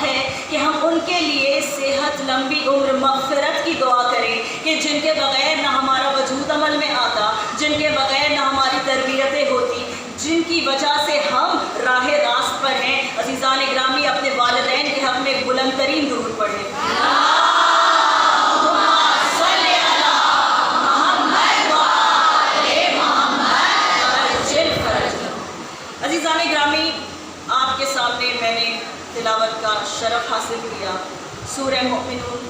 بات ہے کہ ہم ان کے لیے صحت، لمبی عمر، مغفرت کی دعا کریں کہ جن کے بغیر نہ ہمارا وجود عمل میں آتا، جن کے بغیر نہ ہماری تربیتیں ہوتی، جن کی وجہ سے ہم راہ راست پر ہیں۔ عزیزان گرامی، اپنے والدین کے حق میں بلند ترین درود پڑھیں۔ عزیزان گرامی، آپ کے سامنے میں نے تلاوت کا شرف حاصل کیا سورہ مؤمنون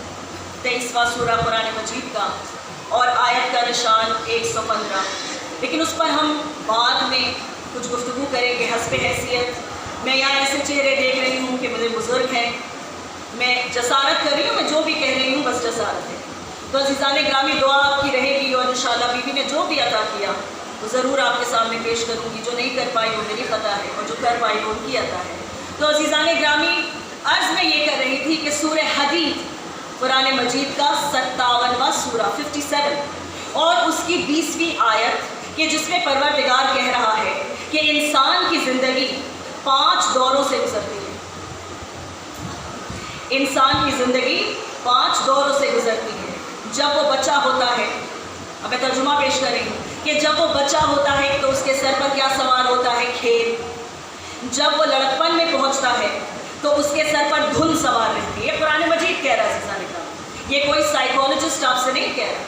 23واں سورہ قرآن مجید کا، اور آیت کا نشان 115، لیکن اس پر ہم بعد میں کچھ گفتگو کریں گے حسب حیثیت۔ میں یہاں ایسے چہرے دیکھ رہی ہوں کہ مجھے بزرگ ہیں، میں جسارت کر رہی ہوں، میں جو بھی کہہ رہی ہوں بس جسارت ہے۔ تو عزیزان گرامی، دعا آپ کی رہے گی، اور انشاءاللہ بیوی نے جو بھی عطا کیا وہ ضرور آپ کے سامنے پیش کروں گی۔ جو نہیں کر پائی وہ میری خطا ہے، اور جو کر پائی وہ ان کی عطا ہے۔ تو عزیزان گرامی، عرض میں یہ کر رہی تھی کہ سورہ حدید قرآن مجید کا 57واں سورہ 57 اور اس کی 20ویں آیت کہ جس میں پروردگار کہہ رہا ہے کہ انسان کی زندگی 5 دوروں سے گزرتی ہے۔ انسان کی زندگی 5 دوروں سے گزرتی ہے۔ جب وہ بچہ ہوتا ہے، اب میں ترجمہ پیش کر رہی ہوں کہ جب وہ بچہ ہوتا ہے تو اس کے سر پر کیا سوار ہوتا ہے؟ کھیل۔ جب وہ لڑکپن میں پہنچتا ہے تو اس کے سر پر دھن سوار رہتی ہے۔ قرآن مجید کہہ رہا ہے عزیزان گرامی، یہ کوئی سائیکالوجسٹ آپ سے نہیں کہہ رہا،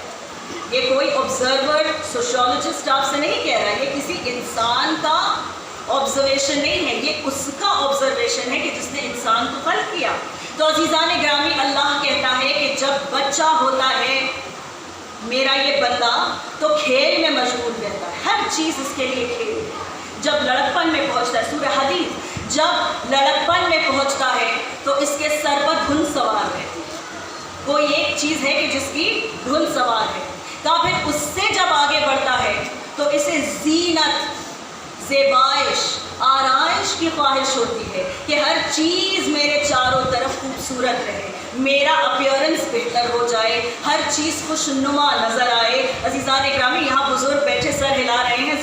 یہ کوئی آبزرور سوشیولوجسٹ آپ سے نہیں کہہ رہا، یہ کسی انسان کا آبزرویشن نہیں ہے، یہ اس کا آبزرویشن ہے کہ جس نے انسان کو خلق کیا۔ تو عزیزان گرامی، اللہ کہتا ہے کہ جب بچہ ہوتا ہے میرا یہ بندہ تو کھیل میں مشغول رہتا ہے، ہر چیز اس کے لیے کھیل ہے۔ جب لڑکپن میں پہنچتا ہے، سورہ حدید، جب لڑکپن میں پہنچتا ہے تو اس کے سر پر دھن سوار رہتی ہے۔ کوئی ایک چیز ہے کہ جس کی دھن سوار ہے۔ تو پھر اس سے جب آگے بڑھتا ہے تو اسے زینت، زیبائش، آرائش کی خواہش ہوتی ہے کہ ہر چیز میرے چاروں طرف خوبصورت رہے، میرا اپیئرنس بہتر ہو جائے، ہر چیز خوش نما نظر آئے۔ عزیزان گرامی، یہاں بزرگ بیٹھے سر ہلا رہے ہیں،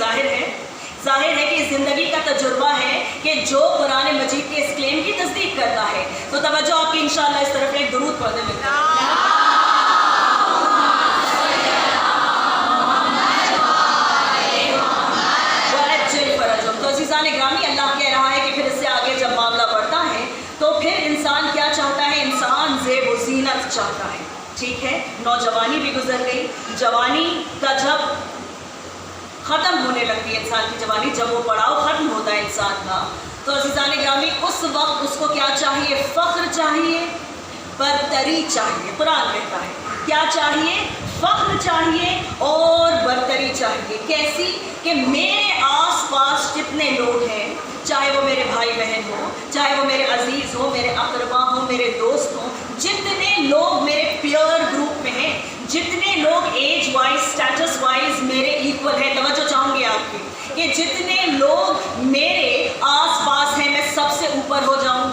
ظاہر ہے کہ زندگی کا تجربہ ہے کہ جو قرآن مجید کے اس کلیم کی تصدیق کرتا ہے۔ تو توجہ آپ کی انشاءاللہ اس طرف ایک درود پڑھنے میں گرامی، اللہ کہہ رہا ہے کہ پھر اس سے آگے جب معاملہ بڑھتا ہے تو پھر انسان کیا چاہتا ہے؟ انسان زیب و زینت چاہتا ہے۔ ٹھیک ہے، نوجوانی بھی گزر گئی، جوانی کا جب ختم ہونے لگتی ہے انسان کی جوانی، جب وہ پڑاؤ ختم ہوتا ہے انسان کا، تو عزیزان گرامی اس وقت اس کو کیا چاہیے؟ فخر چاہیے، برتری چاہیے۔ قرآن کہتا ہے کیا چاہیے؟ فخر چاہیے اور برتری چاہیے۔ کیسی؟ کہ میرے آس پاس جتنے لوگ ہیں، چاہے وہ میرے بھائی بہن ہوں، چاہے وہ میرے عزیز ہوں، میرے اقربا ہوں، میرے دوست ہوں، جتنے لوگ میرے پیئر گروپ میں ہیں، جتنے لوگ ایج وائز، اسٹیٹس وائز میرے ایکول ہیں، توجہ چاہوں گی آپ کی کہ جتنے لوگ میرے آس پاس ہیں میں سب سے اوپر ہو جاؤں۔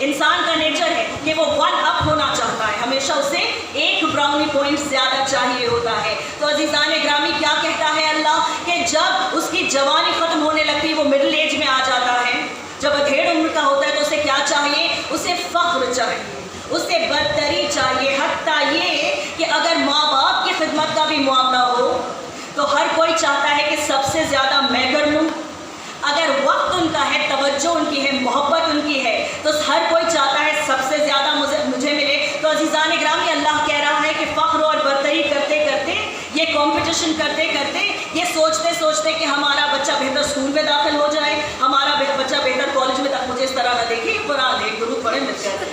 انسان کا نیچر ہے کہ وہ 1 اپ ہونا چاہتا ہے، ہمیشہ اسے ایک براؤنی پوائنٹ زیادہ چاہیے ہوتا ہے۔ تو عزیزان گرامی، کیا کہتا ہے اللہ کہ جب اس کی جوانی ختم ہونے لگتی ہے، وہ مڈل ایج میں آ جاتا ہے، جب ادھیڑ عمر کا ہوتا ہے تو اسے کیا چاہیے؟ اسے فخر چاہیے، اسے برتری چاہیے، حتیٰ یہ کہ اگر ماں باپ کی خدمت کا بھی معاملہ ہو تو ہر کوئی چاہتا ہے کہ سب سے زیادہ میں کر لوں۔ اگر وقت ان کا ہے، توجہ ان کی ہے، محبت ان کی ہے، تو ہر کوئی چاہتا ہے سب سے زیادہ مجھے ملے۔ تو عزیزان گرامی، اللہ کہہ رہا ہے کہ فخر اور برتری کرتے کرتے، یہ کمپٹیشن کرتے کرتے، یہ سوچتے سوچتے کہ ہمارا بچہ بہتر اسکول میں داخل ہو جائے، ہمارا بچہ بہتر کالج میں مجھے اس طرح نہ دیکھے، قرآن ہے، درود پڑھیں مل کر۔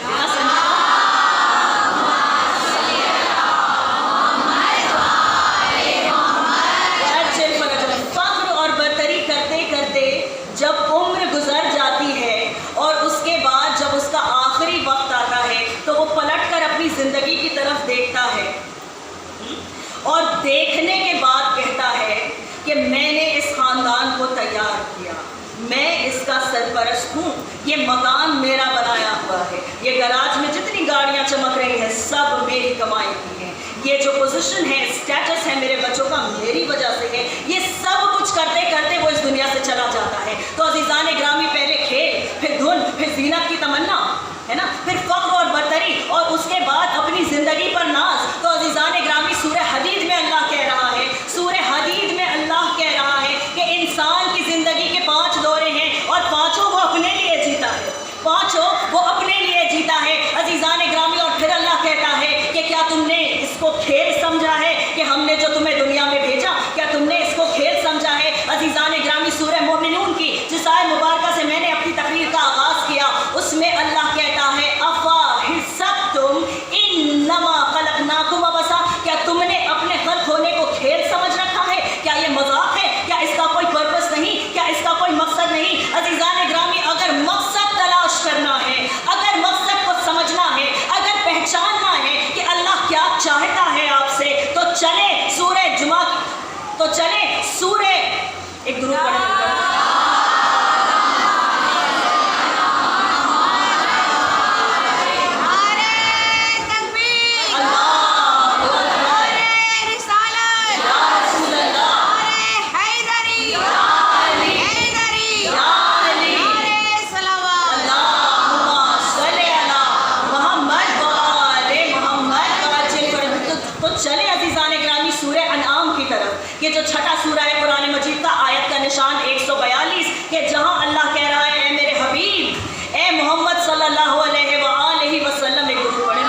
فخر اور برتری کرتے کرتے جب عمر گزر جاتی ہے اور اس کے بعد جب اس کا آخری وقت آتا ہے تو وہ پلٹ کر اپنی زندگی کی طرف دیکھتا ہے اور دیکھنے کے بعد کہتا ہے کہ میں نے اس خاندان کو تیار کیا، میں اس کا سرپرست ہوں، یہ مکان میرا بنایا ہوا ہے، یہ گراج میں جتنی گاڑیاں چمک رہی ہیں سب میری کمائی کی ہیں، یہ جو پوزیشن ہے، اسٹیٹس ہے میرے بچوں کا میری وجہ سے ہے۔ یہ سب کچھ کرتے کرتے وہ اس دنیا سے چلا جاتا ہے۔ تو عزیزان گرامی، پہلے کھیل، پھر دھن، پھر زینت کی تمنا ہے نا, پھر فخر اور برتری, اور اس کے بعد اپنی زندگی پر ناز. تو عزیزان گرامی سورہ حدید میں اللہ کہہ رہا ہے, سورہ حدید میں اللہ کہہ رہا ہے کہ انسان کی زندگی کے 5 دورے ہیں اور پانچوں وہ اپنے لیے جیتا ہے, پانچوں وہ اپنے لیے جیتا ہے عزیزان گرامی. اور پھر اللہ کہتا ہے کہ کیا تم نے اس کو کھیل سمجھا ہے کہ ہم نے جو تمہیں دنیا میں بھیجا, کیا تم نے اس کو کھیل سمجھا ہے. عزیزان گرامی سورہ مومنون کی جس آیت مبارکہ سے میں نے اپنی تقریر کا آغاز کیا, اس میں اللہ کہتا ہے افا حسبتم انما خلقناکم عبثا, کیا تم نے اپنے خلق ہونے کو کھیل سمجھ رکھا ہے, کیا یہ مذاق ہے, کیا اس کا کوئی پرپس نہیں, کیا اس کا کوئی مقصد نہیں. عزیزان گرامی اگر مقصد تلاش کرنا ہے, اگر مقصد کو سمجھنا ہے, اگر پہچاننا ہے کہ اللہ کیا چاہتا ہے آپ سے, تو چلیں سورہ جمعہ, تو چلیں سورہ, ایک درود پڑھیں. یہ جو چھٹا سورہ ہے قرآن مجید کا, آیت کا نشان 142, کہ جہاں اللہ کہہ رہا ہے اے میرے حبیب, اے محمد صلی اللہ علیہ وآلہ وسلم, ایک درود پڑھیں.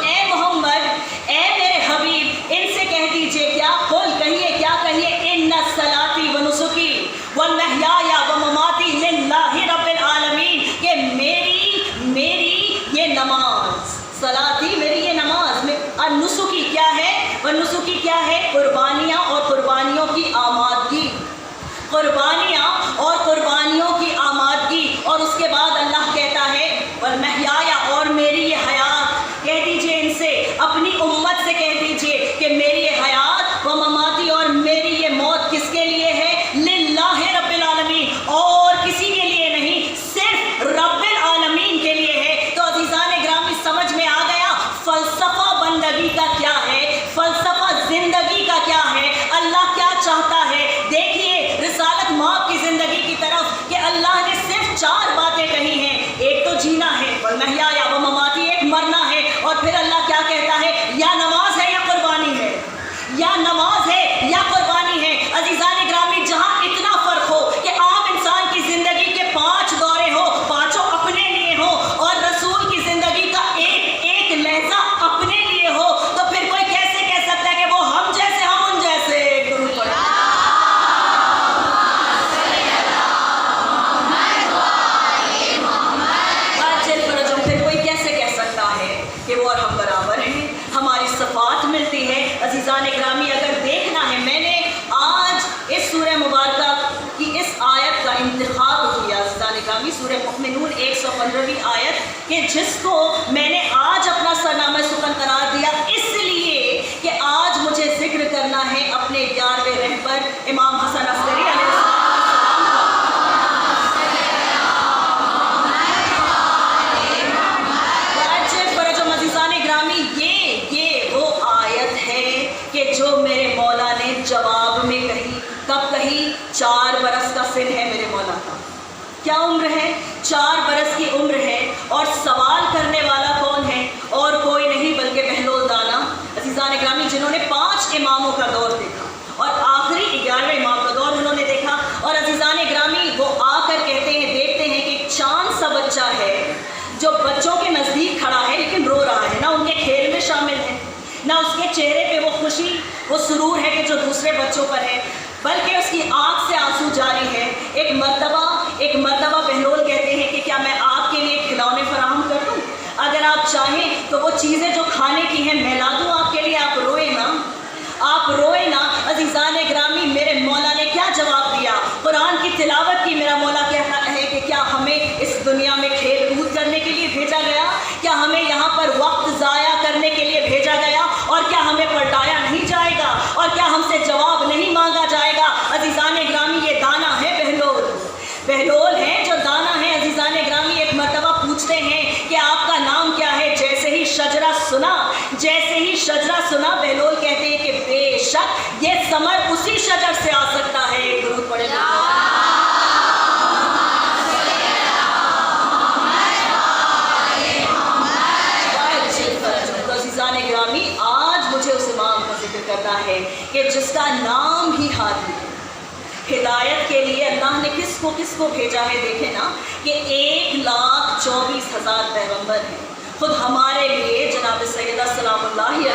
اے محمد, اے میرے حبیب, ان سے کہہ دیجئے, کیا قل کہیے, کیا کہیے, ان صلاتی و نسکی ومحیایا ومماتی للہ رب العالمین, کہ میری یہ نماز, صلاتی میری یہ نماز, النسکی کیا ہے, والنسکی کیا ہے, قربانیاں اور قربانیوں کی آمادگی, قربانیاں اور قربانیوں کی آمادگی. اور اس کے بعد اللہ کہتا ہے والمحیایا, اور میری یہ حیات, کہہ دیجئے ان سے, اپنی امت سے کہہ دیجئے کہ میری یہ حیات و مماتی, اور میری یہ موت کس کے لیے ہے, للہ رب العالمین, اور کسی کے لیے نہیں, صرف رب العالمین کے لیے ہے. تو عزیزان گرامی سمجھ میں آ گیا فلسفہ بندگی کا کیا ہے, فلسفہ زندگی کا کیا ہے, اللہ کیا چاہتا ہے. دیکھیے رسالت ماں کی زندگی کی طرف, کہ اللہ نے صرف 4 باتیں کہی ہیں, ایک تو جینا ہے, والمحیایا ومماتی, ایک مرنا ہے, اور پھر اللہ کیا کہتا ہے, یا نماز ہے یا قربانی ہے, یا نماز ہے یا قربانی ہے. عزیزان گرامی جہاں اتنا فرق ہو کہ عام انسان کی زندگی کے 5 دورے ہو, پانچوں اپنے لیے ہو, اور رسول کی زندگی کا ایک ایک لہجہ اپنے لیے ہو, تو پھر کوئی کیسے کہہ سکتا ہے کہ وہ ہم جیسے, ہم ان جیسے. درود پڑھیں. پھر کوئی کیسے کہہ سکتا ہے کہ وہ اور ہم برابر ہیں, ہماری صفات ملتی ہے. عزیزان گرامی اگر دیکھنا ہے, میں نے آج اس سورہ مبارکہ کی اس آیت کا انتخاب کیا عزیزان گرامی, سورہ مومنون 115ویں آیت, کہ جس کو میں نے آج اپنا سرنامہ سخن قرار دیا, اس لیے کہ آج مجھے ذکر کرنا ہے اپنے 11ویں رہبر امام حسن عسکری علیہ السلام. جو میرے مولا نے جواب میں کہی, کب کہی, 4 برس کا سن ہے میرے مولا کا. کیا عمر ہے, 4 برس کی عمر ہے, اور سوال کرنے والا کون ہے, اور کوئی نہیں بلکہ بہلول دانا. عزیزان گرامی جنہوں نے 5 اماموں کا دور دیکھا, اور آخری 11ویں امام کا دور انہوں نے دیکھا. اور عزیزان گرامی وہ آ کر کہتے ہیں, دیکھتے ہیں کہ چاند سا بچہ ہے جو بچوں کے نزدیک کھڑا ہے لیکن رو رہا ہے, نہ ان کے کھیل میں شامل ہے, نہ اس کے چہرے پہ وہ خوشی, وہ سرور ہے کہ جو دوسرے بچوں پر ہے, بلکہ اس کی آنکھ سے آنسو جاری ہے. ایک مرتبہ بہلول کہتے ہیں کہ کیا میں آپ کے لیے کھلونے فراہم کر دوں, اگر آپ چاہیں تو وہ چیزیں جو کھانے کی ہیں میں لا دوں آپ کے لیے, آپ روئے نا, آپ روئے نا. عزیزان گرامی میرے مولا نے کیا جواب دیا, قرآن کی تلاوت کی. میرا مولا کہتا ہے کہ کیا ہمیں اس دنیا میں کھیل کود کرنے کے لیے بھیجا گیا, کیا ہمیں یہاں پر وقت ضائع کرنے کے لیے بھیجا گیا, اور کیا ہمیں پلٹایا نہیں جائے گا, اور کیا ہم سے جواب نہیں مانگا جائے گا. عزیزان گرامی یہ دانا ہے بہلول ہیں جو دانا ہے. عزیزان گرامی ایک مرتبہ پوچھتے ہیں کہ آپ کا نام کیا ہے, جیسے ہی شجرہ سنا بہلول کہتے ہیں کہ بے شک یہ ثمر اسی شجر سے آ سکتا ہے کرتا ہے کہ جس کا نام ہی ہادی ہے. ہدایت کے لیے اللہ نے کس کو بھیجا ہے؟ دیکھیں نا کہ 1,24,000 پیغمبر ہیں. خود ہمارے لیے جناب سیدہ سلام اللہ علیہ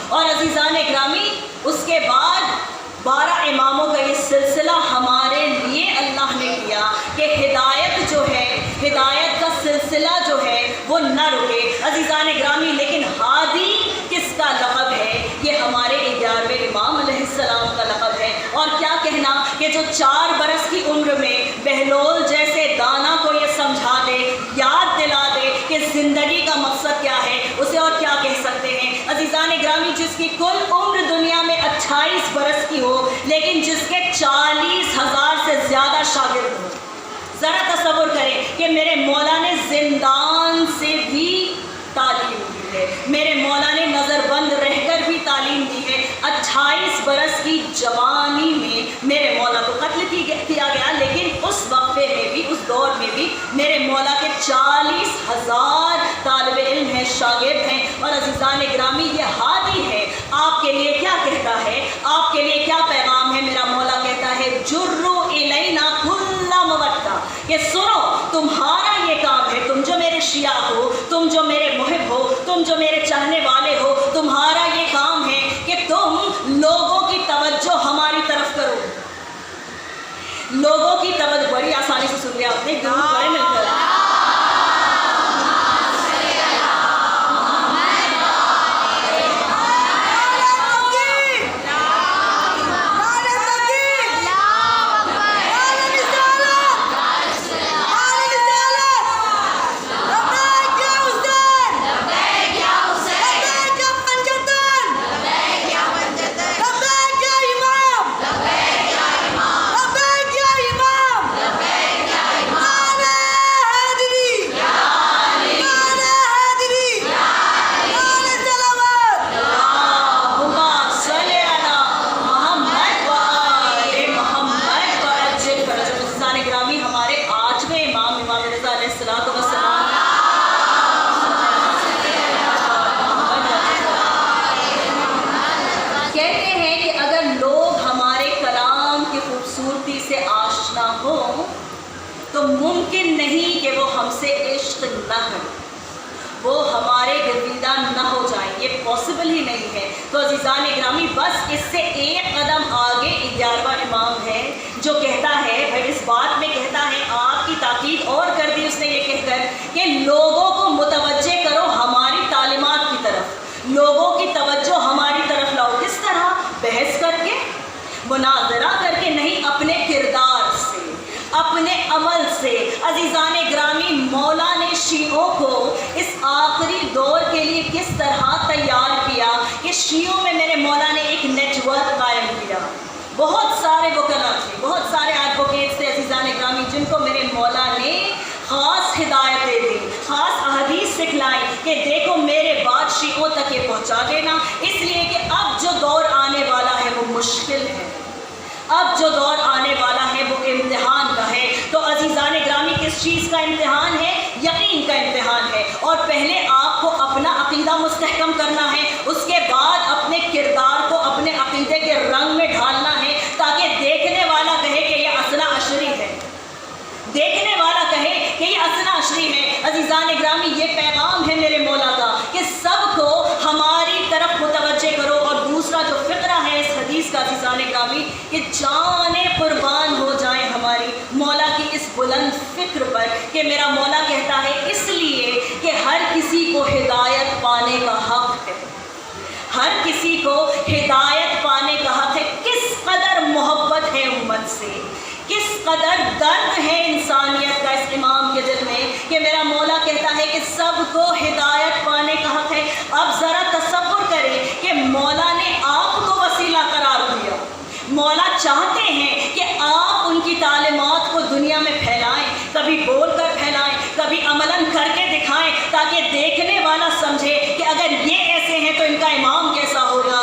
اور عزیزان گرامی، اس کے بعد 12 اماموں کا یہ سلسلہ ہمارے لیے اللہ نے کیا کہ ہدایت جو ہے، ہدایت کا سلسلہ جو ہے وہ نہ رکے. عزیزان گرامی، لیکن ہادی کس کا لقب ہے؟ یہ ہمارے 11ویں امام علیہ السلام کا لقب ہے. اور کیا کہنا کہ جو 4 برس کی عمر میں بہلول جیسے دانا کو یہ سمجھا دے، یاد دلا دے کہ زندگی کا مقصد کیا ہے، اسے اور کیا کہہ سکتے ہیں؟ عزیزان گرامی، جس کی کل عمر دنیا میں 28 برس کی ہو لیکن جس کے 40,000 سے زیادہ شاگرد ہو. ذرا تصور کریں کہ میرے مولا نے زندان سے بھی تعلیم دی ہے، میرے مولا نے نظر بند رہ کر بھی تعلیم دی ہے. 28 برس کی جوانی میں میرے مولا کو قتل کیا گیا، لیکن اس وقفے میں بھی، اس دور میں بھی میرے مولا کے 40,000 طالب علم ہیں، شاگرد ہیں. اور عزیزان گرامی، یہ ہادی ہے. آپ کے لیے کیا کہتا ہے؟ آپ کے لیے کیا پیغام ہے؟ میرا مولا کہتا ہے جرو الینا کل مودہ، کہ سنو تمہارا یہ کام ہے، تم جو میرے شیعہ ہو، تم جو میرے محب ہو، تم جو میرے چاہنے والے ہو، تمہارا یہ کام ہے کہ تم لوگوں کی توجہ ہماری طرف کرو. لوگوں کی توجہ بڑی آسانی سے سن لیا آپ نے، بڑے مل کر ممکن نہیں کہ وہ ہم سے عشق نہ کریں، وہ ہمارے گرویدہ نہ ہو جائیں. یہ پاسبل ہی نہیں ہے. تو عزیزان گرامی، بس اس سے ایک قدم آگے 11واں امام ہے جو کہتا ہے، بھائی اس بات میں کہتا ہے، آپ کی تاکید اور کر دی اس نے یہ کہہ کر کہ لوگوں کو متوجہ کرو ہماری تعلیمات کی طرف، لوگوں کی توجہ ہماری طرف لاؤ. کس طرح؟ بحث کر کے، مناظرہ کر کے نہیں، اپنے کردار سے، اپنے عمل سے. عزیزان گرامی، مولا نے شیعوں کو اس آخری دور کے لیے کس طرح تیار کیا کہ شیعوں میں میرے مولا نے ایک نیٹ ورک قائم کیا. بہت سارے وکلا تھے، بہت سارے ایڈوکیٹس تھے عزیزان گرامی، جن کو میرے مولا نے خاص ہدایتیں دی، خاص احادیث سکھلائی کہ دیکھو میرے بعد شیعوں تک یہ پہنچا دینا، اس لیے کہ اب جو دور آنے والا ہے وہ مشکل ہے، اب جو دور آنے والا ہے وہ امتحان کا ہے. تو عزیزان گرامی، کس چیز کا امتحان ہے؟ یقین کا امتحان ہے. اور پہلے آپ کو اپنا عقیدہ مستحکم کرنا ہے، اس کے بعد اپنے کردار کو اپنے عقیدے کے رنگ میں ڈھالنا ہے، تاکہ دیکھنے والا کہے کہ یہ اثنا عشری ہے، دیکھنے والا کہے کہ یہ اثنا عشری ہے. عزیزان گرامی، یہ پیغام ہے میرے مولا کا کہ سب کو ہماری طرف متوجہ کرو. اور دوسرا جو فقرہ ہے اس حدیث کا عزیزان گرامی، کہ جانیں قربان ہو جائیں ہماری مولا کی اس بلند فکر پر کہ میرا مولا کہتا ہے اس لیے کہ ہر کسی کو ہدایت پانے کا حق ہے، ہر کسی کو ہدایت پانے کا حق ہے. کس قدر محبت ہے امت سے، کس قدر درد ہے انسانیت کا اس امام کے دل میں کہ میرا مولا کہتا ہے کہ سب کو ہدایت پانے کا حق ہے. اب ذرا تصور کریں کہ مولا نے آپ کو وسیلہ قرار دیا، مولا چاہتے ہیں کہ آپ ان کی تعلیمات کو دنیا میں پھیلائیں، کبھی بول کر پھیلائیں، کبھی عملاً کر کے دکھائیں، تاکہ دیکھنے والا سمجھے کہ اگر یہ ایسے ہیں تو ان کا امام کیسا ہوگا.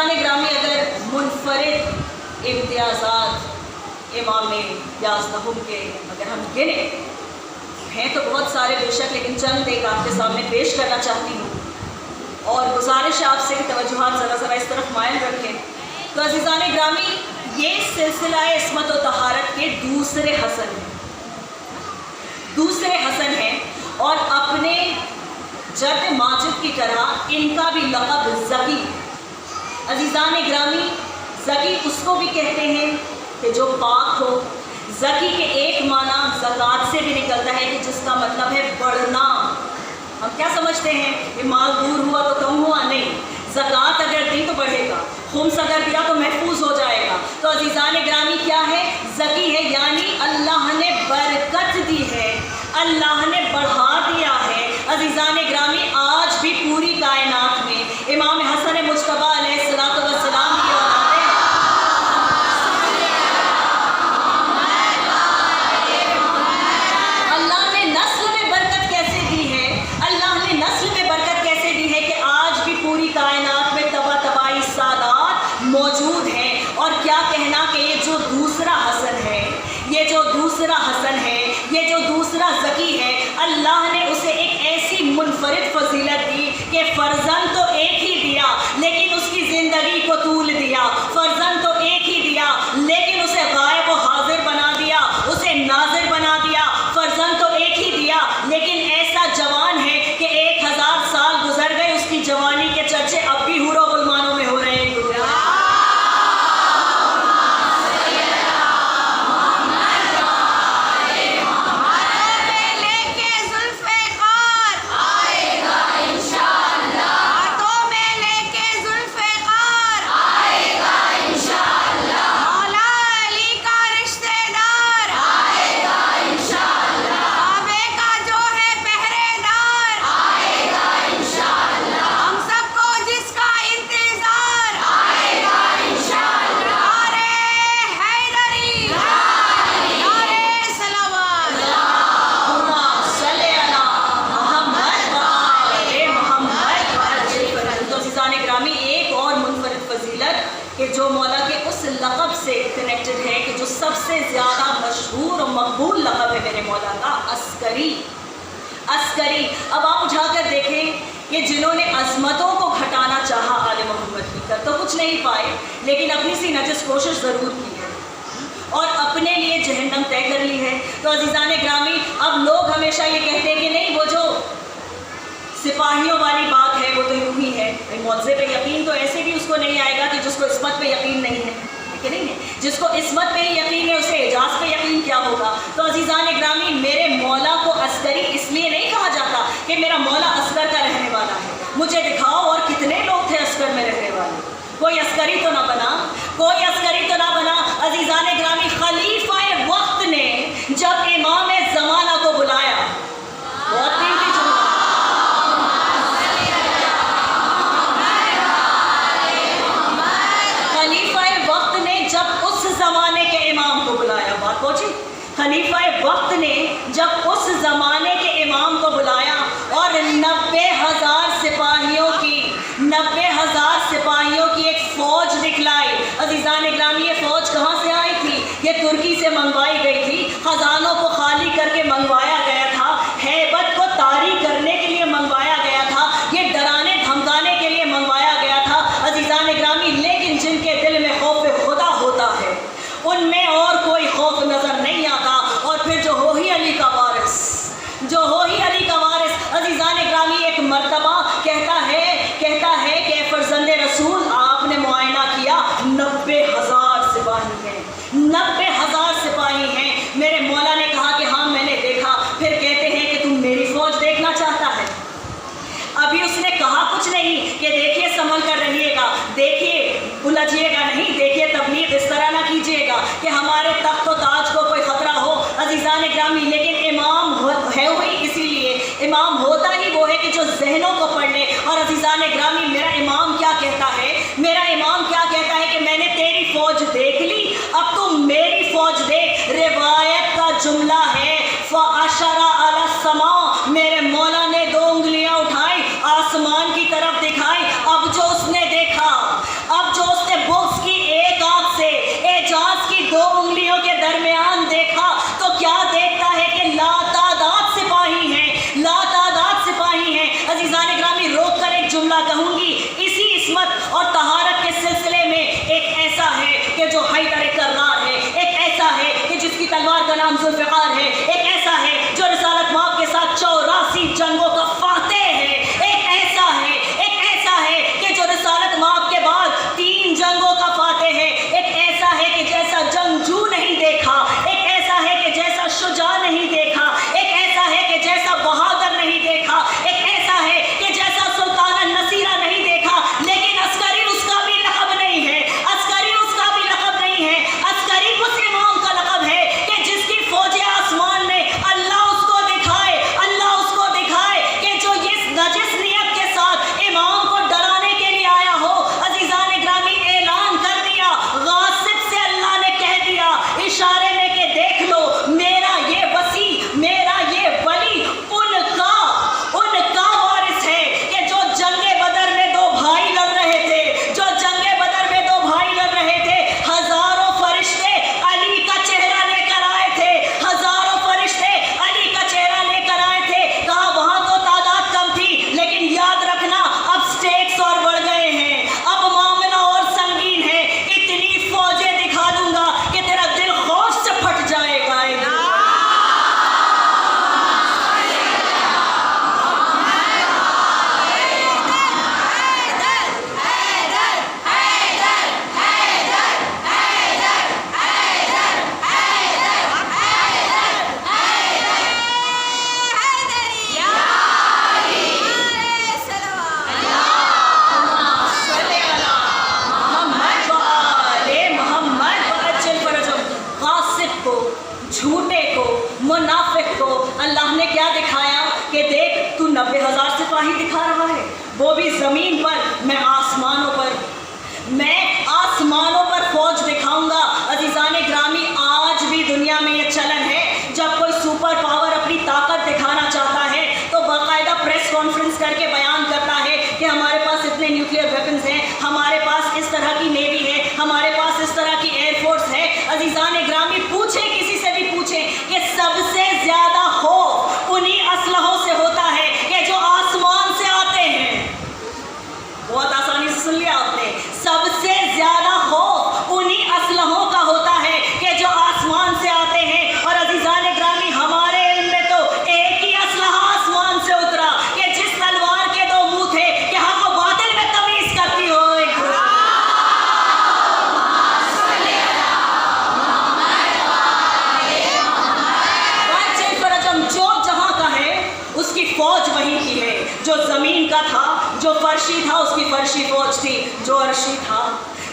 عزیزان گرامی اگر منفرد امتیازات امام یازدہم کے اگر ہم گنیں ہیں تو بہت سارے بے شک، لیکن چند ایک آپ کے سامنے پیش کرنا چاہتی ہوں، اور گزارش ہے آپ سے کہ توجہات ذرا اس طرف مائل رکھیں۔ تو عزیزان گرامی، یہ سلسلہ عصمت و طہارت کے دوسرے حسن ہیں اور اپنے جد ماجد کی طرح ان کا بھی لقب زکی۔ عزیزان گرامی، زکی اس کو بھی کہتے ہیں کہ جو پاک ہو۔ زکی کے ایک معنی زکوٰۃ سے بھی نکلتا ہے کہ جس کا مطلب ہے بڑھنا۔ ہم کیا سمجھتے ہیں کہ مال دور ہوا تو کم ہوا؟ نہیں، زکوٰۃ اگر دی تو بڑھے گا، خمس اگر دیا تو محفوظ ہو جائے گا۔ تو عزیزان گرامی کیا ہے؟ زکی ہے، یعنی اللہ نے برکت دی ہے، اللہ نے بڑھا دیا ہے۔ عزیزان گرامی، آج بھی پوری کائنات میں امام حسن مجتبیٰ علیہ الصلوۃ والسلام کی اولادیں اللہ نے نسل میں برکت کیسے دی ہے، اللہ نے نسل میں برکت کیسے دی ہے کہ آج بھی پوری کائنات میں تبائی سادات موجود ہیں۔ اور کیا کہنا کہ یہ جو دوسرا حسن ہے، یہ جو دوسرا زکی ہے، اللہ نے اسے ایک ایسی منفرد فضیلت دی کہ فرزند تو ایک ہی دیا لیکن اس کی زندگی کو طول دیا، فرزند تو ایک ہی دیا لیکن اسے غائب و حاضر بنا دیا، اسے ناظر بنا دیا۔ فرزند تو ایک ہی دیا لیکن ایسا جوان ہے کہ 1000 سال گزر گئے، اس کی جوانی کے چرچے اب بھی حور و غلمانوں میں ہو رہے ہیں۔ کہ جو مولا کے اس لقب سے کنیکٹڈ ہے کہ جو سب سے زیادہ مشہور اور مقبول لقب ہے میرے مولا کا، عسکری۔ اب آپ اٹھا کر دیکھیں کہ جنہوں نے عظمتوں کو گھٹانا چاہا آل محمد کی کر تو کچھ نہیں پائے، لیکن اپنی سی نجس کوشش ضرور کی ہے اور اپنے لیے جہنم طے کر لی ہے۔ تو عزیزان گرامی، اب لوگ ہمیشہ یہ کہتے ہیں کہ نہیں، وہ جو سپاہیوں والی بات ہے وہ تو یوں ہی ہے، معجزے پہ یقین تو ایسے بھی اس کو نہیں آئے گا کہ جس کو عصمت پہ یقین نہیں ہے، کہ نہیں ہے؟ جس کو عصمت پہ ہی یقین ہے اسے اعجاز پہ یقین کیا ہوگا؟ تو عزیزان گرامی، میرے مولا کو عسکری اس لیے نہیں کہا جاتا کہ میرا مولا عسکر کا رہنے والا ہے۔ مجھے دکھاؤ اور کتنے لوگ تھے عسکر میں رہنے والے، کوئی عسکری تو نہ بنا، کوئی عسکری تو نہ بنا۔ عزیزان گرامی، خلیفہ وقت نے جب امام زمانہ کو بلایا، بہت قیمتی جملہ، زمانے کے امام کو بلایا، بات پہنچی؟ خلیفہ وقت نے جب اس زمانے کے امام کو بلایا اور 90,000 سپاہیوں کی ایک فوج دکھلائی۔ عزیزان گرامی، یہ فوج کہاں سے آئی تھی؟ یہ ترکی سے منگوائی گئی تھی، خزانوں کو خالی کر کے منگوایا گیا تھا، ہیبت کو طاری کرنے کے لیے منگوایا گیا تھا، یہ ڈرانے دھمکانے کے لیے منگوایا گیا تھا۔ عزیزان گرامی، لیکن جن کے دل میں خوف خدا ہوتا ہے ان میں اور کوئی خوف نظر نہیں آتا۔ اور پھر جو ہو ہی علی کا وارث، عزیزان گرامی، ایک مرتبہ کہتا ہے کہ فرزند رسول، آپ نے معائنہ کیا، 90,000 سپاہی ہیں، 90,000 سپاہی ہیں۔ میرے مولا نے کہا کہ ہاں میں نے دیکھا۔ پھر کہتے ہیں کہ تم میری فوج دیکھنا چاہتا ہے؟ ابھی اس نے کہا کچھ نہیں کہ دیکھیے سنبھل کر رہیے گا، دیکھیے الجھیے گا نہیں، دیکھیے تبلیغ اس طرح نہ کیجیے گا کہ ہمارے تخت و تاج کو کوئی خطرہ ہو۔ عزیزان گرامی، لیکن امام ہے وہی، اسی لیے امام ہوتا ہی وہ ہے کہ جو ذہنوں کو پڑھ لے۔ اور عزیزان گرامی، میرا امام کیا کہتا ہے کہ میں نے تیری فوج دیکھ لی، اب تم میری فوج دیکھ۔ روایت کا جملہ ہے، فَأَشَرَ عَلَى السَّمَاءِ، میرے مولا نے 2 انگلیاں اٹھائی، آسمان کی طرف دکھائی۔ اب جو اس نے دیکھا، اب جو وہ بھی زمین پر، میں آسمانوں پر، میں آسمانوں پر فوج دکھاؤں گا۔ عزیزان گرامی، آج بھی دنیا میں یہ چلن ہے، جب کوئی سپر پاور اپنی طاقت دکھانا چاہتا ہے تو باقاعدہ پریس کانفرنس کر کے بیان کرتا ہے کہ ہمارے پاس اتنے نیوکلیئر ویپنز ہیں، ہمارے پاس اس طرح کی نیوی ہے، ہمارے پاس اس طرح کی ایئر فورس ہے۔ عزیزان گرامی، پوچھیں کسی سے بھی پوچھیں کہ سب سے زیادہ خوف انہی اسلحوں سے ہوتا ہے کہ جو آسمان سے آتے ہیں۔ بہت آسانی سے سن لیا آپ نے، سب سے زیادہ خوف انہی اسلحوں کا ہوتا ہے کہ جو آسمان سے آتے ہیں۔ اور عزیزان گرامی، ہمارے علم میں تو ایک ہی اسلحہ آسمان سے اترا کہ جس تلوار کے دو منہ تھے کہ حق و باطل میں تمیز کرتی ہو۔ جو جہاں کا ہے اس کی فوج وہیں کی ہے، جو زمین کا تھا، جو فرشی تھا، اس کی فرشی فوج تھی، جو عرشی تھا،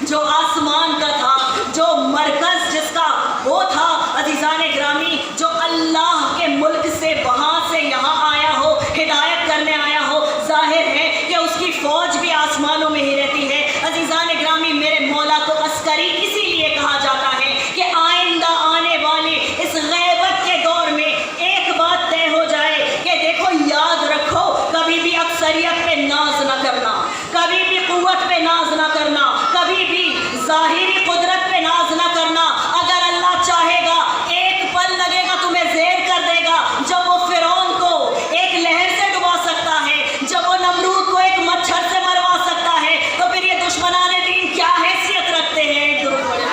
جو آسمان کا تھا، جو مرکز جس کا وہ تھا عزیزان گرامی، جو اللہ کے ملک سے وہاں سے یہاں آیا ہو، ہدایت کرنے آیا ہو، ظاہر ہے کہ اس کی فوج بھی آسمانوں میں ہی رہتی ہے۔ عزیزان گرامی، میرے مولا کو عسکری اسی لیے کہا جاتا ہے کہ آئندہ آنے والے اس غیبت کے دور میں ایک بات طے ہو جائے کہ دیکھو، یاد رکھو، کبھی بھی اکثریت پہ ناز نہ کرنا، کبھی بھی قوت پہ ناز نہ کرنا، کبھی بھی ظاہری قدرت پہ ناز نہ کرنا۔ اگر اللہ چاہے گا ایک پل لگے گا تمہیں زیر کر دے گا۔ جب وہ فرعون کو ایک لہر سے ڈبا سکتا ہے، جب وہ نمرود کو ایک مچھر سے مروا سکتا ہے، تو پھر یہ دشمنان دین کیا حیثیت رکھتے ہیں؟ ایک درود پڑھیں۔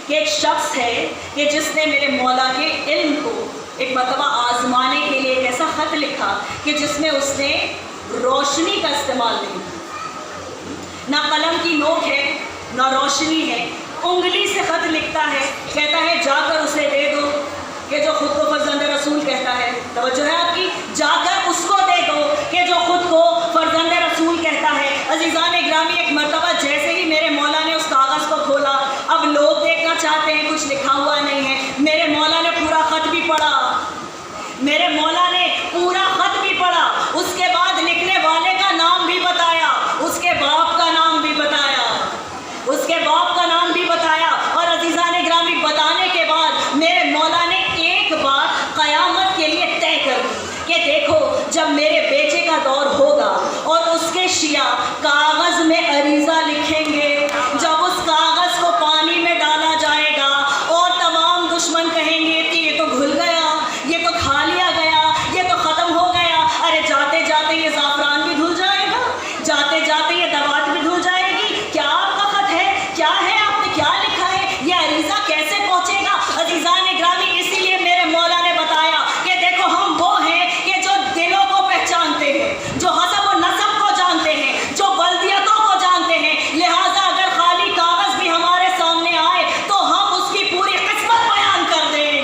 کہ ایک شخص ہے کہ جس نے میرے مولا کے علم کو ایک مرتبہ آزمانے کے لیے ایک ایسا خط لکھا کہ جس میں اس نے روشنی کا استعمال نہیں کیا، نہ قلم کی نوک ہے نہ روشنی ہے، انگلی سے خط لکھتا ہے، کہتا ہے جا کر اسے دے دو کہ جو خود کو فرزند رسول کہتا ہے۔ توجہ ہے آپ کی، جا کر اس کو دے دو کہ جو خود کو فرزند رسول کہتا ہے۔ عزیزان گرامی، ایک مرتبہ جیسے ہی میرے مولا نے اس کاغذ کو کھولا، اب لوگ دیکھنا چاہتے ہیں، کچھ لکھا ہوا نہیں ہے، میرے مولا نے پورا خط بھی پڑھا، میرے مولا نے پورا خط بھی پڑھا، اس کے بعد لکھنے والے کا نام بھی بتایا، اس کے باپ کا نام بھی بتایا، اس کے باپ کا نام بھی بتایا۔ اور عزیزان گرامی، بتانے کے بعد میرے مولا نے ایک بات قیامت کے لیے طے کر دی کہ دیکھو، جب میرے بیٹے کا دور ہوگا اور اس کے شیعہ کاغذ میں عریضہ لکھیں گے، جب اس کاغذ کو پانی میں ڈالا جائے گا اور تمام دشمن کہیں گے کہ یہ تو گھل گیا، یہ تو کھا لیا گیا، یہ تو ختم ہو گیا، ارے جاتے جاتے یہ زعفران بھی دھل جائے گا، جاتے جاتے یہ دوات بھی دھل جائے گی، کیا آپ کا خط ہے؟ کیا ہے؟ آپ نے کیا لکھا ہے؟ یہ عریضہ کیسے پہنچے گا؟ عزیزان گرامی، اسی لیے میرے مولا نے بتایا کہ دیکھو، ہم وہ ہیں کہ جو دلوں کو پہچانتے ہیں، جو حسب و نسب کو جانتے ہیں، جو بلدیتوں کو جانتے ہیں، لہٰذا اگر خالی کاغذ بھی ہمارے سامنے آئے تو ہم اس کی پوری قسمت بیان کر دیں۔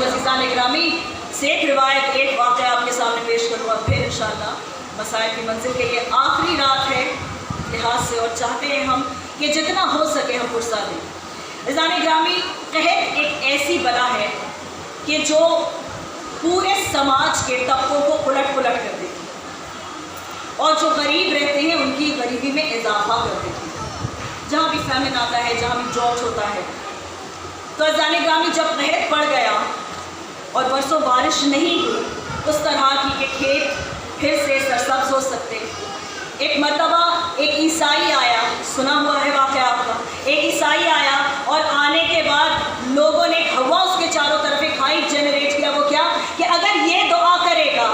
عزیزان گرامی، سے ایک روایت، ایک واقعہ آپ کے سامنے پیش کروں، اور پھر انشاءاللہ مسائل کی منزل کے یہ آخری رات ہے لحاظ سے، اور چاہتے ہیں ہم کہ جتنا ہو سکے ہم فرصہ دیں۔ عزیزان گرامی، قحط ایک ایسی بلا ہے کہ جو پورے سماج کے طبقوں کو الٹ پلٹ کر دیتی ہے، اور جو غریب رہتے ہیں ان کی غریبی میں اضافہ کر دیتی ہے۔ جہاں بھی فیمن آتا ہے، جہاں بھی ڈراٹ ہوتا ہے، تو عزیزان گرامی، جب قحط پڑ گیا اور برسوں بارش نہیں ہوئی اس طرح کی کہ کھیت پھر سے سرسبز ہو سکتے، ایک مرتبہ ایک عیسائی آیا، سنا ہوا ہے واقعہ آپ کا، ایک عیسائی آیا اور آنے کے بعد لوگوں نے ہوا اس کے چاروں طرف ایک ہائپ جنریٹ کیا۔ وہ کیا کہ اگر یہ دعا کرے گا،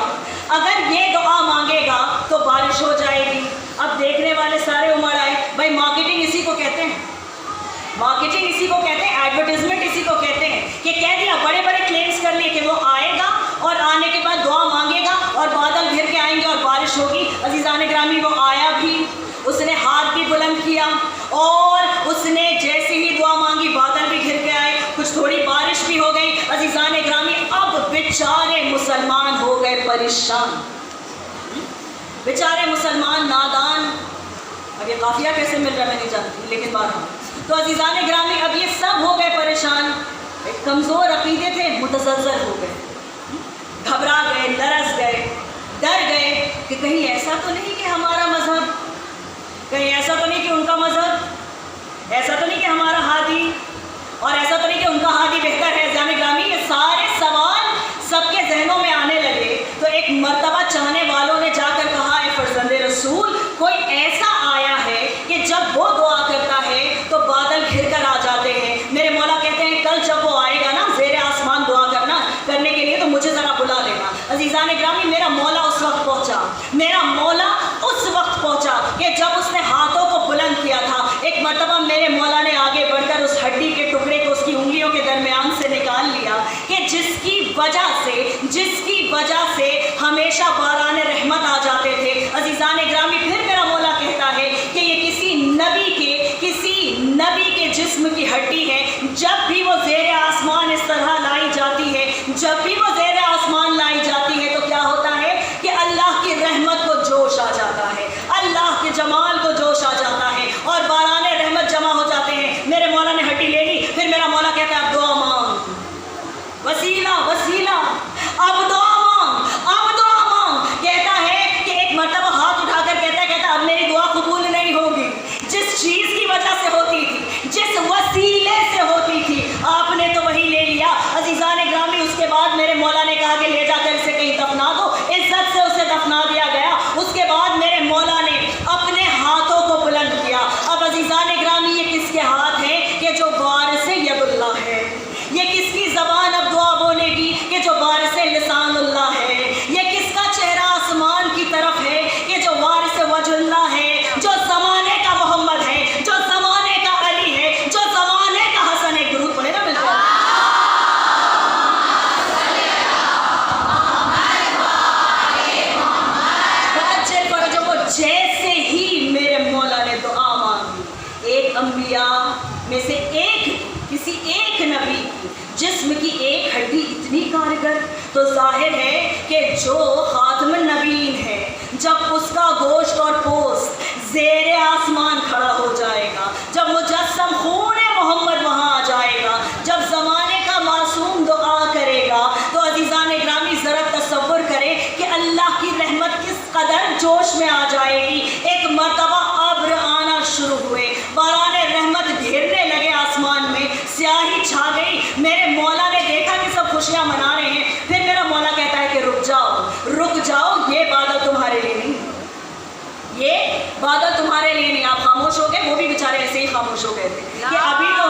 اگر یہ دعا مانگے گا تو بارش ہو جائے گی۔ اب دیکھنے والے سارے امڑ آئے، بھائی مارکیٹنگ اسی کو کہتے ہیں، مارکیٹنگ اسی کو کہتے ہیں، ایڈورٹیزمنٹ اسی کو کہتے ہیں، کہ کہہ دیا، بڑے بڑے کلیمز کر لیے کہ وہ آئے گا اور آنے کے بعد دعا مانگے گا اور بادل گھر کے آئیں گے اور بارش ہوگی۔ عزیزان گرامی، وہ آئے کیا اور اس نے جیسے ہی دعا مانگی بادل بھی گھر کے آئے, کچھ تھوڑی بارش بھی ہو گئی. عزیزان گرامی اب بیچارے مسلمان ہو گئے پریشان, بیچارے مسلمان نادان. اب یہ قافیہ کیسے مل رہا ہے میں نہیں جانتی, لیکن بات تو عزیزان گرامی اب یہ سب ہو گئے پریشان. کمزور عقیدے تھے, متزلزل ہو گئے, گھبرا گئے, لرز گئے, ڈر گئے کہ کہیں ایسا تو نہیں کہ ہمارا مذہب, کہیں ایسا تو نہیں کہ ان کا مذہب, ایسا تو نہیں کہ ہمارا ہادی, اور ایسا تو نہیں کہ ان کا ہادی بہتر ہے. عزیزان گرامی یہ سارے سوال سب کے ذہنوں میں آنے لگے. تو ایک مرتبہ چاہنے والوں نے جا کر کہا, اے فرزند رسول, کوئی ایسا آیا ہے کہ جب وہ دعا کرتا ہے تو بادل گھر کر آ جاتے ہیں. میرے مولا کہتے ہیں کل جب وہ آئے گا نا زیر آسمان دعا کرنے کے لیے تو مجھے ذرا بلا لینا. عزیزان گرامی میرا مولا اس وقت پہنچا, میرا مولا اس وقت پہنچا کہ جب اس نے ہاتھوں کو بلند کیا تھا. ایک مرتبہ میرے مولا نے آگے بڑھ کر اس ہڈی کے ٹکڑے کو اس کی انگلیوں کے درمیان سے نکال لیا کہ جس کی وجہ سے ہمیشہ باران رحمت آ جاتے تھے. عزیزان گرامی پھر میرا مولا کہتا ہے کہ یہ کسی نبی کے جسم کی ہڈی ہے. جب بھی وہ زیر آسمان اس طرح لائی جاتی ہے, جب بھی وہ زیر آسمان لائی جاتی ہے تو کیا ہوتا ہے کہ اللہ کی رحمت کو جوش آ جاتا ہے, اللہ کے جمال کو جوش آ جاتا ہے اور باران رحمت جمع ہو جاتے ہیں. میرے مولا نے ہڈی لے لی. پھر میرا مولا کہتا ہے اب دعا مانگ, وسیلہ اب دعا مانگ. کہتا ہے کہ ایک مرتبہ ہاتھ اٹھا کر کہتا اب میری دعا قبول نہیں ہوگی. جس چیز کی وجہ سے ہوتی تھی, جس وسیلے سے ہوتی تھی, آپ نے تو وہی لے لیا. عزیزان گرامی اس کے بعد میرے مولا نے کہا کہ لے جا کر اسے کہیں دفنا دو. عزت سے اسے دفنا دیا گیا. اس کے بعد میرے مولا نے اپنے ہاتھوں کو بلند کیا. اب عزیزان گرامی یہ کس کے ہاتھ ہیں کہ جو وارث ید اللہ ہے. یہ کس کی زبان اب دعا بولے گی کہ جو وارث لسان اللہ ہے. یہ کس کا چہرہ آسمان کی طرف ہے کہ جو وارث وجہ اللہ ہے, جو زمانے کا محمد ہے, جو زمانے کا علی ہے, جو زمانے کا حسن ہے. درود پڑھے نا مل کر. جیسے ہی میرے مولا نے دعا مانگی, ایک انبیاء میں سے کسی ایک نبی کی جسم کی ایک ہڈی اتنی کارگر, تو ظاہر ہے کہ جو خاتم النبیین ہے جب اس کا گوشت اور پوست زیر آسمان کھڑا ہو جائے گا, جب مجسم خون محمد وہاں آ جائے گا, جب زمانے کا معصوم دعا کرے گا, تو عزیزان گرامی ذرا تصور کرے کہ اللہ کی رحمت کس قدر جوش میں آ جائے گی. ایک مرتبہ ابر آنا شروع ہوئے, باران رحمت گھرنے لگے آسمان میں, سیاہی چھا گئی. میرے مولا نے دیکھا کہ سب خوشیاں منا رہے ہیں. پھر میرا مولا کہتا ہے کہ رک جاؤ, یہ بادل تمہارے لیے نہیں, یہ بادل تمہارے لیے نہیں. آپ خاموش ہو گئے, وہ بھی بیچارے ایسے ہی خاموش ہو گئے تھے کہ ابھی تو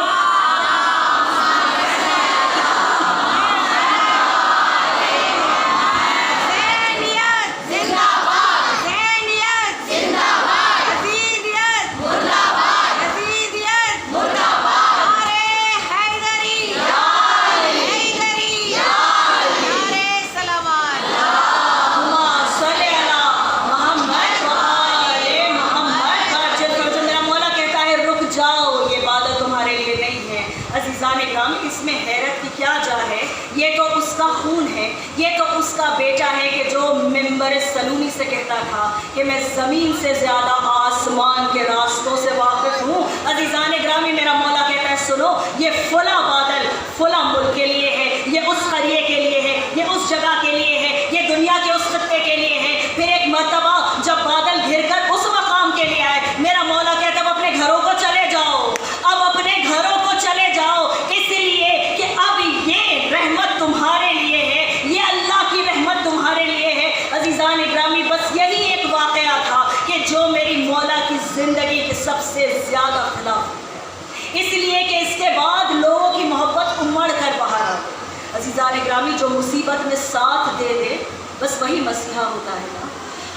اس میں حیرت کی کیا جا ہے. یہ تو اس کا خون ہے, یہ تو اس کا بیٹا ہے کہ جو منبر سلونی سے کہتا تھا کہ میں زمین سے زیادہ آسمان کے راستوں سے واقف ہوں. عزیزان گرامی میرا مولا کہتا ہے سنو, یہ فلاں بادل فلاں ملک کے لیے ہے, یہ اس قریے کے لیے ہے, یہ اس جگہ کے لیے ہے, یہ دنیا کے اس خطے کے لیے ہے. پھر ایک مرتبہ جب بادل گھر کر اس مقام کے لیے آئے, میرا مولا کہتا ہے اب اپنے گھروں کو چلے جاؤ, اب اپنے گھروں کو چلے جاؤ, اس لیے کہ اب یہ رحمت تمہارے لیے ہے, یہ اللہ کی رحمت تمہارے لیے ہے. عزیزان گرامی بس یہی ایک واقعہ تھا کہ جو میری مولا کی زندگی کے سب سے زیادہ خلاف ہے, اس لیے کہ اس کے بعد لوگوں کی محبت امڑ کر باہر آ گئی. عزیزان گرامی جو مصیبت میں ساتھ دے دے بس وہی مسیحا ہوتا ہے نا.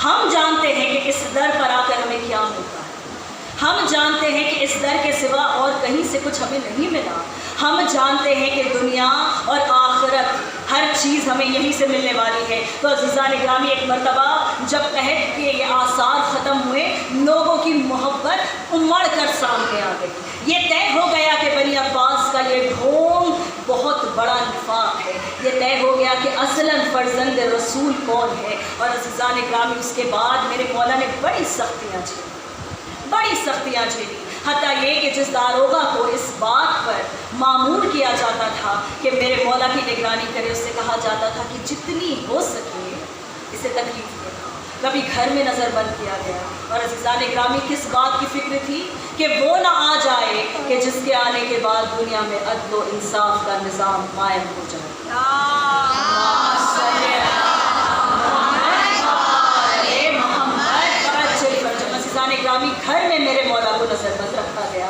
ہم جانتے ہیں کہ اس در پر آ کر ہمیں کیا ہوتا ہے, ہم جانتے ہیں کہ اس در کے سوا اور کہیں سے کچھ ہمیں نہیں ملا. ہم جانتے ہیں کہ دنیا اور آخرت ہر چیز ہمیں یہیں سے ملنے والی ہے. تو عزیزان گرامی ایک مرتبہ جب قحط کے یہ آثار ختم ہوئے, لوگوں کی محبت امڑ بڑا نفاق ہے۔ یہ طے ہو گیا کہ اصلاً فرزند رسول کون ہے۔ اور عزیزان گرامی اس کے بعد میرے مولا نے بڑی سختیاں جھیلی، حتیٰ یہ کہ جس داروغہ کو اس بات پر معمور کیا جاتا تھا کہ میرے مولا کی نگرانی کرے، اس سے کہا جاتا تھا کہ جتنی ہو سکے اسے تکلیف دے۔ کبھی گھر میں نظر بند کیا گیا۔ اور عزیزان گرامی کس بات کی فکر تھی کہ وہ نہ آ جائے کہ جس کے آنے کے بعد دنیا میں عدل و انصاف کا نظام قائم ہو جائے۔ عزیزان گرامی گھر میں میرے مولا کو نظر بند رکھا گیا۔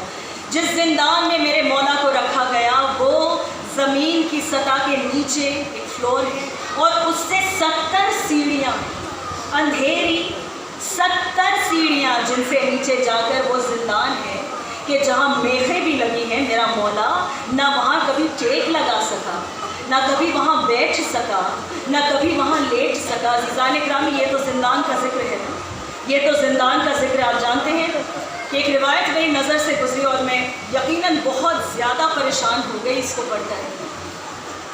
جس زندان میں میرے مولا کو رکھا گیا وہ زمین کی سطح کے نیچے ایک فلور ہے اور اس سے 70 سیڑھیاں، اندھیری 70 سیڑھیاں جن سے نیچے جا کر وہ زندان ہے کہ جہاں میخیں بھی لگی ہیں۔ میرا مولا نہ وہاں کبھی ٹیک لگا سکا، نہ کبھی وہاں بیٹھ سکا، نہ کبھی وہاں لیٹ سکا۔ عزیزان کرام یہ تو زندان کا ذکر ہے نا، یہ تو زندان کا ذکر ہے۔ آپ جانتے ہیں کہ ایک روایت میری نظر سے گزری اور میں یقیناً بہت زیادہ پریشان ہو گئی اس کو پڑھ کر،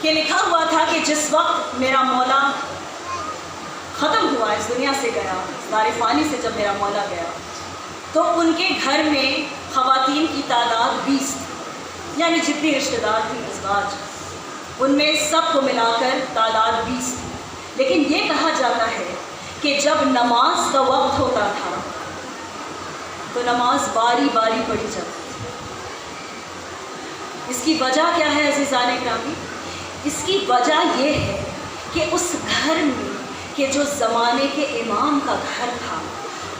کہ لکھا ہوا تھا کہ جس وقت میرا مولا ختم ہوا، اس دنیا سے گیا، دار فانی سے جب میرا مولا گیا، تو ان کے گھر میں خواتین کی تعداد 20 تھی، یعنی جتنی رشتہ دار تھی ازواج، ان میں سب کو ملا کر تعداد 20 تھی۔ لیکن یہ کہا جاتا ہے کہ جب نماز کا وقت ہوتا تھا تو نماز باری باری پڑھی جاتی تھی۔ اس کی وجہ کیا ہے عزیزان گرامی؟ اس کی وجہ یہ ہے کہ اس گھر میں کہ جو زمانے کے امام کا گھر تھا،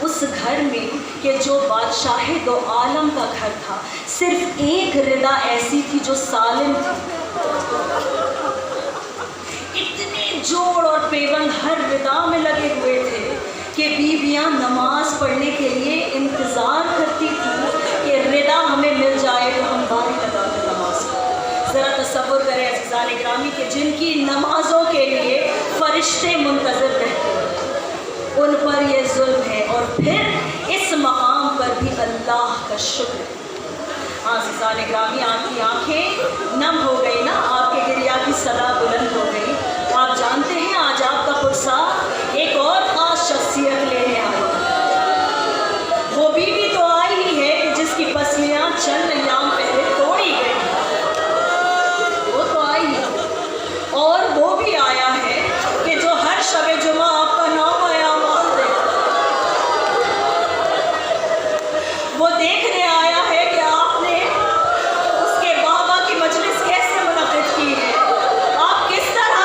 اس گھر میں کہ جو بادشاہ دو عالم کا گھر تھا، صرف ایک ردا ایسی تھی جو سالم تھی۔ اتنے جوڑ اور پیوند ہر ردا میں لگے ہوئے تھے کہ بیویاں نماز پڑھنے کے لیے انتظار کرتی تھیں کہ ردا ہمیں مل جائے تو ہم باری لگا کر نماز پڑھیں۔ ذرا تصور کریں عزیزان گرامی کہ جن کی نمازوں کے لیے فرشتے منتظر رہتے ہیں، ان پر یہ ظلم ہے، اور پھر اس مقام پر بھی اللہ کا شکر ہے۔ عزیزان گرامی آپ کی آنکھیں نم ہو گئی نا، آپ کے گریا کی صدا بلند ہو گئی۔ آپ جانتے ہیں آج آپ کا پرسا ایک اور خاص شخصیت لینے آئی۔ وہ بیوی تو آئی ہی ہے کہ جس کی پسلیاں چند ایام پہلے توڑی گئی، وہ تو آئی ہی، اور وہ بھی آیا ہے کہ جو ہر شب جمعہ آپ کا نام اعمال دے، وہ دیکھنے آیا ہے کہ آپ نے اس کے بابا کی مجلس کیسے منعقد کی ہے، آپ کس طرح